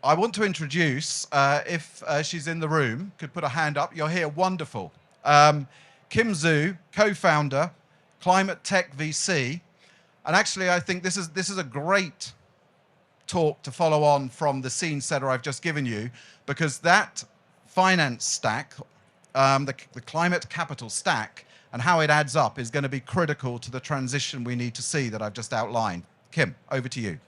I want to introduce, if she's in the room, could put a hand up. You're here, wonderful. Kim Zhu, co-founder, Climate Tech VC. And actually, I think this is a great talk to follow on from the scene setter I've just given you, because that finance stack, the climate capital stack, and how it adds up is going to be critical to the transition we need to see that I've just outlined. Kim, over to you.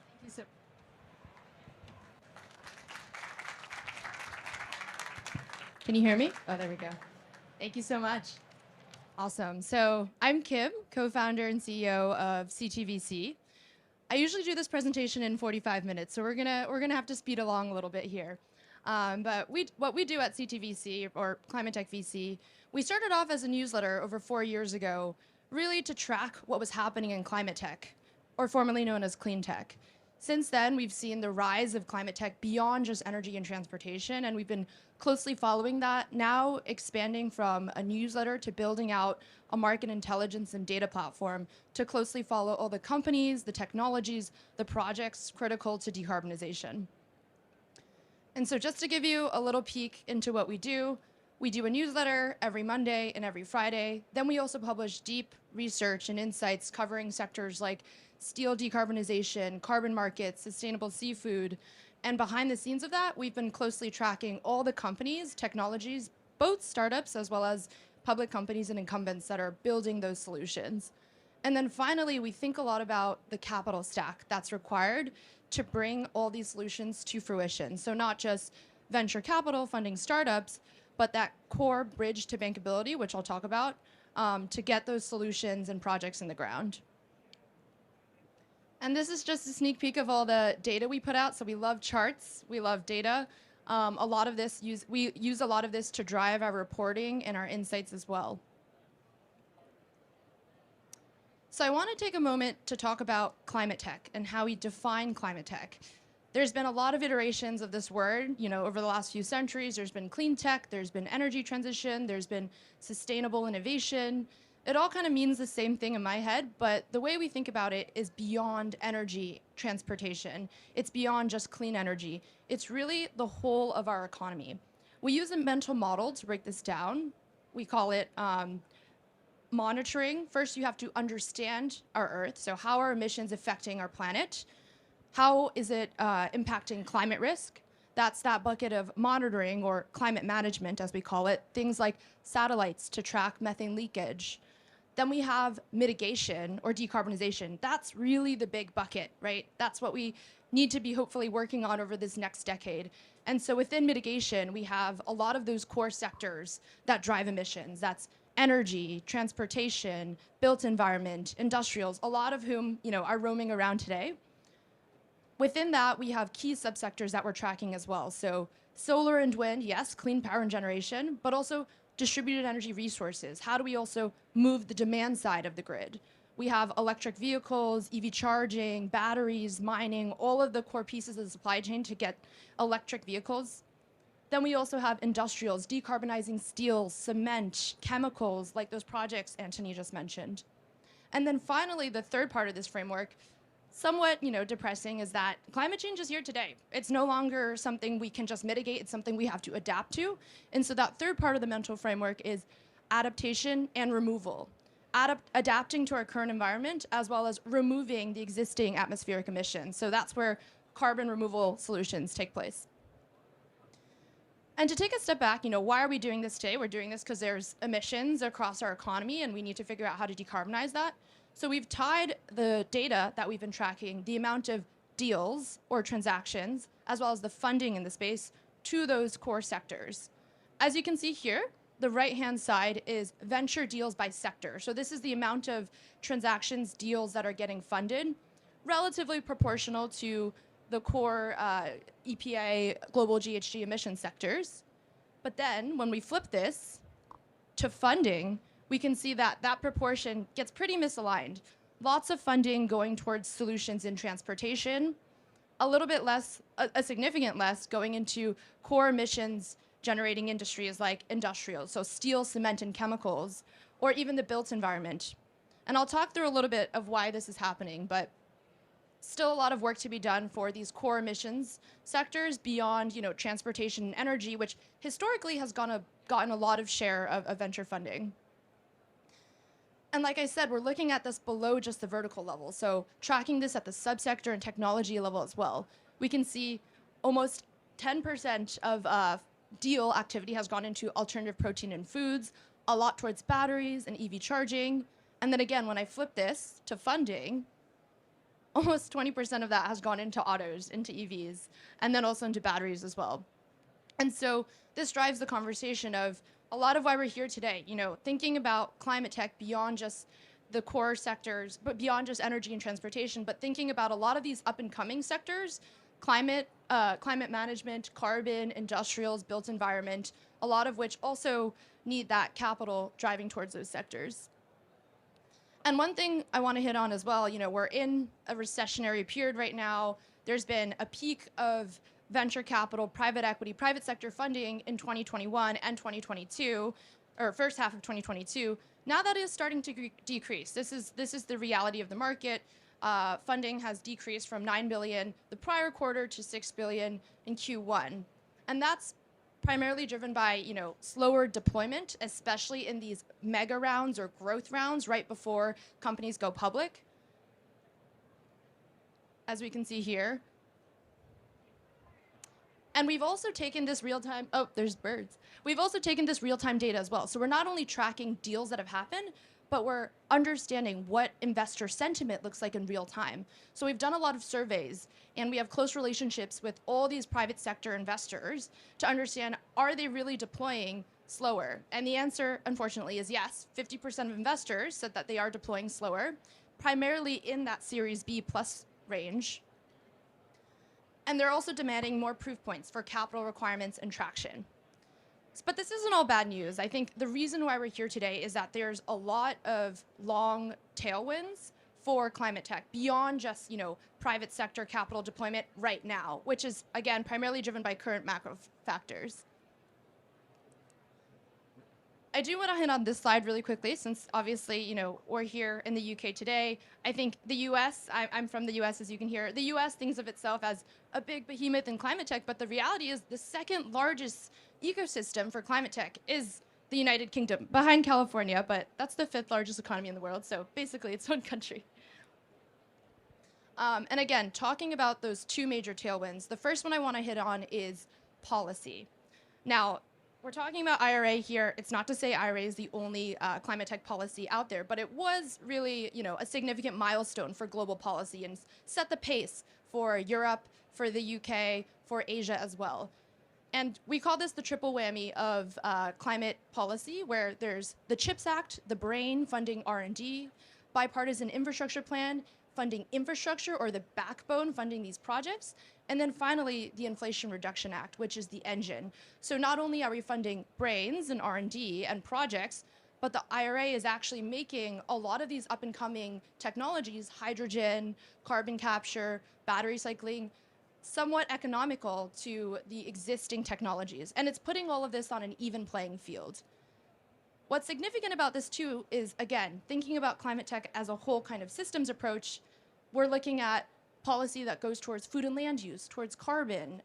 Can you hear me? Oh, there we go. Thank you so much. Awesome. So I'm Kim, co-founder and CEO of CTVC. I usually do this presentation in 45 minutes, so we're gonna have to speed along a little bit here. But what we do at CTVC, or Climate Tech VC, we started off as a newsletter over 4 years ago, really to track what was happening in climate tech, or formerly known as clean tech. Since then, we've seen the rise of climate tech beyond just energy and transportation, and we've been closely following that, now expanding from a newsletter to building out a market intelligence and data platform to closely follow all the companies, the technologies, the projects critical to decarbonization. And so just to give you a little peek into what we do a newsletter every Monday and every Friday. Then we also publish deep research and insights covering sectors like steel decarbonization, carbon markets, sustainable seafood. And behind the scenes of that, we've been closely tracking all the companies, technologies, both startups as well as public companies and incumbents that are building those solutions. And then finally, we think a lot about the capital stack that's required to bring all these solutions to fruition. So not just venture capital funding startups, but that core bridge to bankability, which I'll talk about, to get those solutions and projects in the ground. And this is just a sneak peek of all the data we put out. So we love charts, we love data. We use a lot of this to drive our reporting and our insights as well. So I want to take a moment to talk about climate tech and how we define climate tech. There's been a lot of iterations of this word, over the last few centuries. There's been clean tech, there's been energy transition, there's been sustainable innovation. It all kind of means the same thing in my head, but the way we think about it is beyond energy transportation. It's beyond just clean energy. It's really the whole of our economy. We use a mental model to break this down. We call it monitoring. First, you have to understand our Earth. So how are emissions affecting our planet? How is it impacting climate risk? That's that bucket of monitoring, or climate management as we call it, things like satellites to track methane leakage. Then we have mitigation or decarbonization. That's really the big bucket, right? That's what we need to be hopefully working on over this next decade. And so within mitigation, we have a lot of those core sectors that drive emissions. That's energy, transportation, built environment, industrials, a lot of whom are roaming around today. Within that, we have key subsectors that we're tracking as well. So solar and wind, yes, clean power and generation, but also distributed energy resources. How do we also move the demand side of the grid? We have electric vehicles, EV charging, batteries, mining, all of the core pieces of the supply chain to get electric vehicles. Then we also have industrials, decarbonizing steel, cement, chemicals, like those projects Anthony just mentioned. And then finally, the third part of this framework, somewhat depressing, is that climate change is here today. It's no longer something we can just mitigate, it's something we have to adapt to. And so that third part of the mental framework is adaptation and removal. Adapting to our current environment, as well as removing the existing atmospheric emissions. So that's where carbon removal solutions take place. And to take a step back, why are we doing this today? We're doing this because there's emissions across our economy and we need to figure out how to decarbonize that. So we've tied the data that we've been tracking, the amount of deals or transactions, as well as the funding in the space, to those core sectors. As you can see here, the right-hand side is venture deals by sector. So this is the amount of transactions, deals that are getting funded, relatively proportional to the core EPA global GHG emission sectors. But then when we flip this to funding, we can see that that proportion gets pretty misaligned. Lots of funding going towards solutions in transportation, a little bit less, a significant less going into core emissions generating industries like industrials, so steel, cement, and chemicals, or even the built environment. And I'll talk through a little bit of why this is happening, but still a lot of work to be done for these core emissions sectors beyond, transportation and energy, which historically has gotten a lot of share of venture funding. And like I said, we're looking at this below just the vertical level. So tracking this at the subsector and technology level as well. We can see almost 10% of deal activity has gone into alternative protein and foods, a lot towards batteries and EV charging. And then again, when I flip this to funding, almost 20% of that has gone into autos, into EVs, and then also into batteries as well. And so this drives the conversation of a lot of why we're here today, thinking about climate tech beyond just the core sectors, but beyond just energy and transportation, but thinking about a lot of these up and coming sectors, climate management, carbon, industrials, built environment, a lot of which also need that capital driving towards those sectors. And one thing I want to hit on as well, we're in a recessionary period right now. There's been a peak of venture capital, private equity, private sector funding in 2021 and 2022, or first half of 2022. Now that is starting to decrease. This is the reality of the market. Funding has decreased from 9 billion the prior quarter to 6 billion in Q1. And that's primarily driven by, slower deployment, especially in these mega rounds or growth rounds right before companies go public. As we can see here. And we've also taken this real-time, oh, there's birds. We've also taken this real-time data as well. So we're not only tracking deals that have happened, but we're understanding what investor sentiment looks like in real time. So we've done a lot of surveys, and we have close relationships with all these private sector investors to understand, are they really deploying slower? And the answer, unfortunately, is yes. 50% of investors said that they are deploying slower, primarily in that Series B plus range. And they're also demanding more proof points for capital requirements and traction. But this isn't all bad news. I think the reason why we're here today is that there's a lot of long tailwinds for climate tech beyond just, private sector capital deployment right now, which is, again, primarily driven by current macro factors. I do want to hit on this slide really quickly, since obviously, we're here in the UK today. I think the US, I'm from the US, as you can hear, the US thinks of itself as a big behemoth in climate tech, but the reality is the second largest ecosystem for climate tech is the United Kingdom, behind California, but that's the 5th largest economy in the world, so basically its own country. And again, talking about those two major tailwinds, the first one I want to hit on is policy. Now, we're talking about IRA here. It's not to say IRA is the only climate tech policy out there, but it was really, a significant milestone for global policy and set the pace for Europe, for the UK, for Asia as well. And we call this the triple whammy of climate policy, where there's the CHIPS Act, the BRAIN funding R&D, bipartisan infrastructure plan, funding infrastructure or the backbone funding these projects, and then finally the Inflation Reduction Act, which is the engine. So not only are we funding brains and R&D and projects, but the IRA is actually making a lot of these up and coming technologies, hydrogen, carbon capture, battery cycling, somewhat economical to the existing technologies. And it's putting all of this on an even playing field. What's significant about this too is, again, thinking about climate tech as a whole kind of systems approach. We're looking at policy that goes towards food and land use, towards carbon,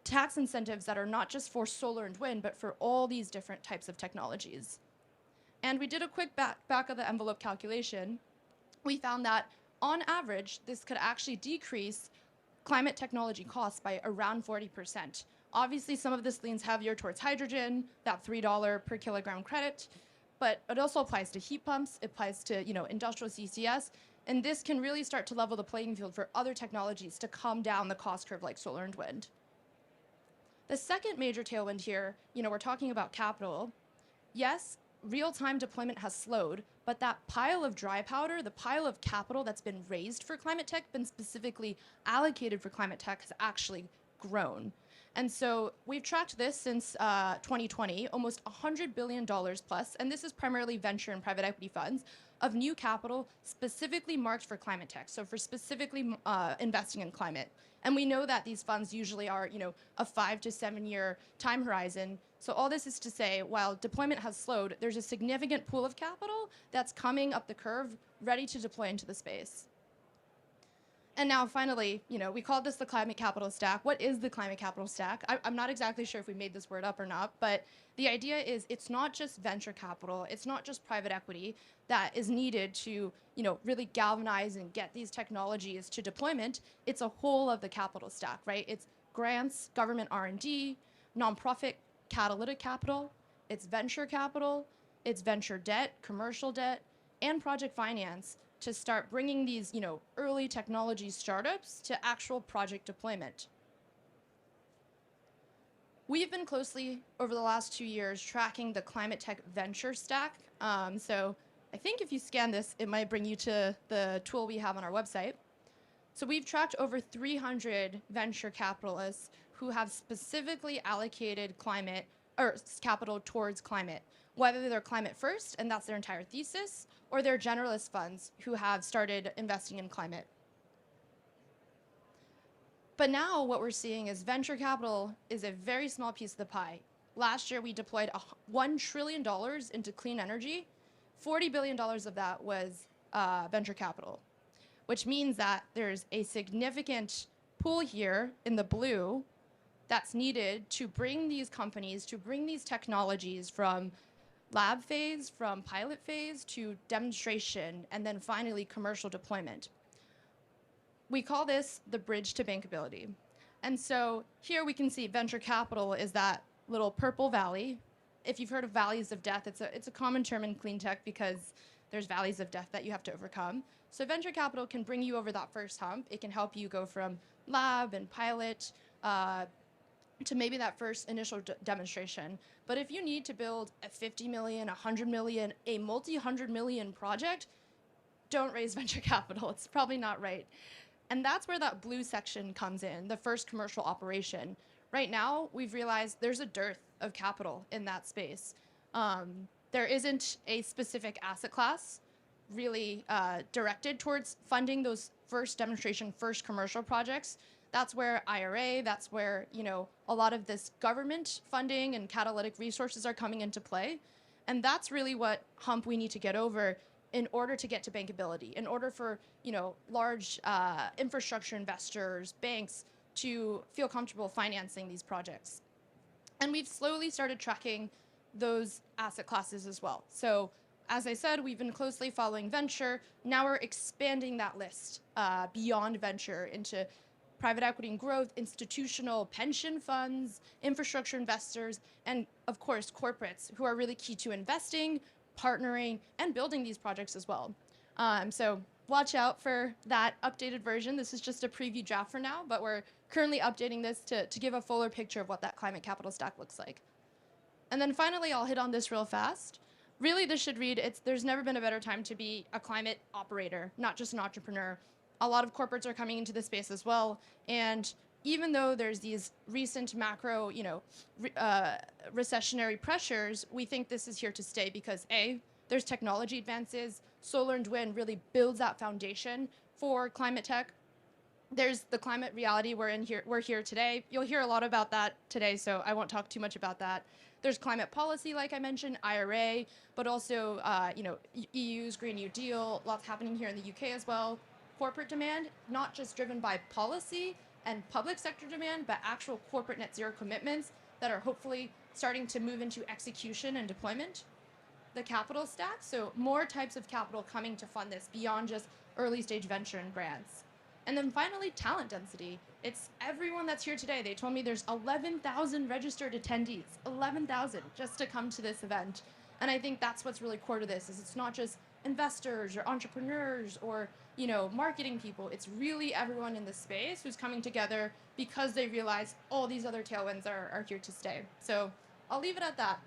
tax incentives that are not just for solar and wind, but for all these different types of technologies. And we did a quick back of the envelope calculation. We found that on average, this could actually decrease climate technology costs by around 40%. Obviously, some of this leans heavier towards hydrogen, that $3 per kilogram credit, but it also applies to heat pumps, it applies to industrial CCS, and this can really start to level the playing field for other technologies to come down the cost curve like solar and wind. The second major tailwind here, we're talking about capital. Yes, real-time deployment has slowed, but that pile of dry powder, the pile of capital that's been raised for climate tech, been specifically allocated for climate tech, has actually grown. And so we've tracked this since 2020, almost $100 billion plus, and this is primarily venture and private equity funds, of new capital specifically marked for climate tech, so for specifically investing in climate. And we know that these funds usually are, a 5 to 7 year time horizon. So all this is to say, while deployment has slowed, there's a significant pool of capital that's coming up the curve, ready to deploy into the space. And now finally, we call this the climate capital stack. What is the climate capital stack? I'm not exactly sure if we made this word up or not, but the idea is it's not just venture capital, it's not just private equity that is needed to, really galvanize and get these technologies to deployment. It's a whole of the capital stack, right? It's grants, government R&D, nonprofit catalytic capital, it's venture capital, it's venture debt, commercial debt, and project finance to start bringing these, early technology startups to actual project deployment. We've been closely over the last 2 years tracking the climate tech venture stack. So I think if you scan this, it might bring you to the tool we have on our website. So we've tracked over 300 venture capitalists who have specifically allocated climate or capital towards climate, whether they're climate first, and that's their entire thesis, or they're generalist funds who have started investing in climate. But now what we're seeing is venture capital is a very small piece of the pie. Last year, we deployed $1 trillion into clean energy. $40 billion of that was venture capital, which means that there's a significant pool here in the blue that's needed to bring these companies, to bring these technologies from lab phase, from pilot phase to demonstration, and then finally commercial deployment. We call this the bridge to bankability. And so here we can see venture capital is that little purple valley. If you've heard of valleys of death, it's a common term in clean tech because there's valleys of death that you have to overcome. So venture capital can bring you over that first hump. It can help you go from lab and pilot to maybe that first initial demonstration. But if you need to build a 50 million, 100 million, a multi-100 million project, don't raise venture capital. It's probably not right. And that's where that blue section comes in, the first commercial operation. Right now, we've realized there's a dearth of capital in that space. There isn't a specific asset class really directed towards funding those first demonstration, first commercial projects. That's where IRA, that's where, a lot of this government funding and catalytic resources are coming into play. And that's really what hump we need to get over in order to get to bankability, in order for, large infrastructure investors, banks to feel comfortable financing these projects. And we've slowly started tracking those asset classes as well. So as I said, we've been closely following venture. Now we're expanding that list beyond venture into private equity and growth, institutional pension funds, infrastructure investors, and of course, corporates who are really key to investing, partnering, and building these projects as well. So watch out for that updated version. This is just a preview draft for now, but we're currently updating this to give a fuller picture of what that climate capital stack looks like. And then finally, I'll hit on this real fast. Really, this should read, there's never been a better time to be a climate operator, not just an entrepreneur. A lot of corporates are coming into the space as well. And even though there's these recent macro, recessionary pressures, we think this is here to stay because A, there's technology advances. Solar and wind really builds that foundation for climate tech. There's the climate reality we're here today. You'll hear a lot about that today, so I won't talk too much about that. There's climate policy, like I mentioned, IRA, but also, EU's Green New Deal, lots happening here in the UK as well. Corporate demand, not just driven by policy and public sector demand, but actual corporate net zero commitments that are hopefully starting to move into execution and deployment. The capital stack, so more types of capital coming to fund this beyond just early stage venture and grants. And then finally, talent density. It's everyone that's here today. They told me there's 11,000 registered attendees, 11,000 just to come to this event. And I think that's what's really core to this, is it's not just investors or entrepreneurs or, marketing people. It's really everyone in the space who's coming together because they realize all these other tailwinds are here to stay. So I'll leave it at that.